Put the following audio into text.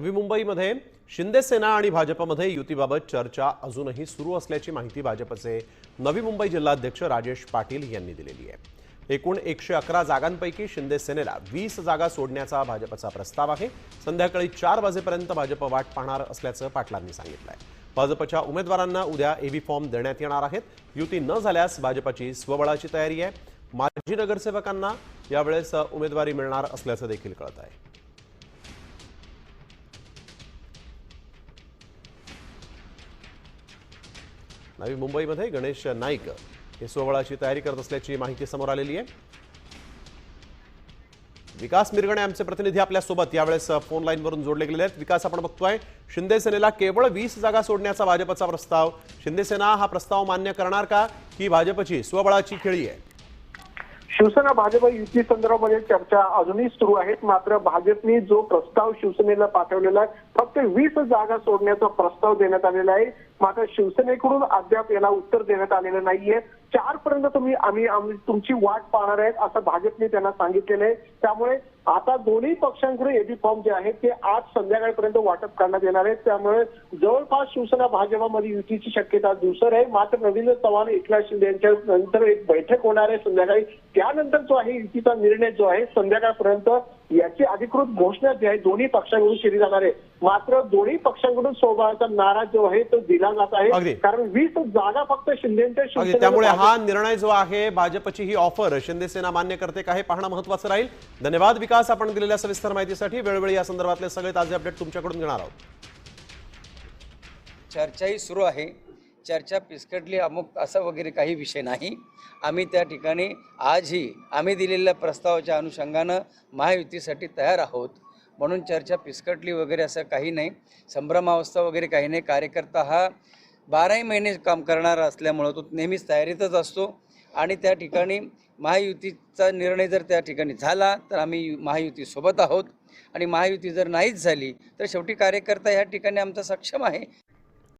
नवी मुंबईमध्ये शिंदे सेना आणि भाजपमध्ये युतीबाबत चर्चा अजूनही सुरू असल्याची माहिती भाजपचे नवी मुंबई जिल्हाध्यक्ष राजेश पाटील यांनी दिलेली आहे। एकूण 111 जागांपैकी शिंदे सेनेला 20 जागा सोडण्याचा भाजपचा प्रस्ताव आहे। संध्याकाळी 4 वाजेपर्यंत भाजप वाट पाहणार असल्याचं पाटलांनी सांगितलंय। भाजपच्या उमेदवारांना उद्या एबी फॉर्म देण्यात येणार आहेत। युती न झाल्यास भाजपची स्वबळाची तयारी आहे। माजी नगरसेवकांना यावेळेस उमेदवारी मिळणार असल्याचं देखील कळत आहे। नवी मुंबईमध्ये गणेश नाईक हे स्वबळाची तयारी करत असल्याची माहिती समोर आलेली आहे। विकास मिरगणे आमचे प्रतिनिधी आपल्या सोबत यावेळेस फोन लाईनवरून जोडले गेलेले आहेत। विकास, आपण बघतोय शिंदे सेनेला केवळ 20 जागा सोडण्याचा भाजपचा प्रस्ताव, शिंदे सेना हा प्रस्ताव मान्य करणार का की भाजपची स्वबळाची खेळी आहे? शिवसेना भाजप युती संदर्भामध्ये चर्चा अजूनही सुरू आहेत। मात्र भाजपने जो प्रस्ताव शिवसेनेला पाठवलेला आहे, फक्त 20 जागा सोडण्याचा प्रस्ताव देण्यात आलेला आहे। मात्र शिवसेनेकडून अद्याप याला उत्तर देण्यात आलेलं नाहीये। 4 पर्यंत आम्ही तुमची वाट पाहणार आहेत असं भाजपने त्यांना सांगितलेलं आहे। त्यामुळे आता दोन्ही पक्षांकडे एबी फॉर्म जे आहेत ते आज संध्याकाळपर्यंत वाटप करण्यात येणार आहेत। त्यामुळे जवळपास शिवसेना भाजपमध्ये युतीची शक्यता धुसर आहे। मात्र रवींद्र चव्हाण, एकनाथ शिंदे यांच्या नंतर एक बैठक होणार आहे संध्याकाळी। त्यानंतर जो आहे युतीचा निर्णय जो आहे संध्याकाळपर्यंत याची अधिकृत घोषणा जी आहे दोन्ही पक्षांकडून केली जाणार आहे। मात्र दोन्ही पक्षांकडून स्वबळाचा नारा जो आहे तो दिला जात आहे, कारण 20 जागा फक्त शिंदेच्या त्यामुळे हा निर्णय जो आहे भाजपची ही ऑफर शिंदे सेना मान्य करते का हे पाहणं महत्त्वाचं राहील। धन्यवाद विकास, आपण दिलेल्या सविस्तर माहितीसाठी। वेळोवेळी या संदर्भातले सगळे ताजे अपडेट तुमच्याकडून घेणार आहोत। चर्चाही सुरू आहे। चर्चा पिसकटली अमुक असा वगैरे काही विषय नाही। आम्ही त्या ठिकाणी आजही आम्ही दिलेल्या प्रस्तावाच्या अनुषंगानं महायुतीसाठी तयार आहोत। म्हणून चर्चा पिसकटली वगैरे असं काही नाही, संभ्रमावस्था वगैरे काही नाही। कार्यकर्ता हा 12 महिने काम करणारा असल्यामुळं तो नेहमीच तयारीतच असतो आणि त्या ठिकाणी महायुतीचा निर्णय जर त्या ठिकाणी झाला तर आम्ही महायुतीसोबत आहोत आणि महायुती जर नाहीच झाली तर शेवटी कार्यकर्ता या ठिकाणी आमचा सक्षम आहे।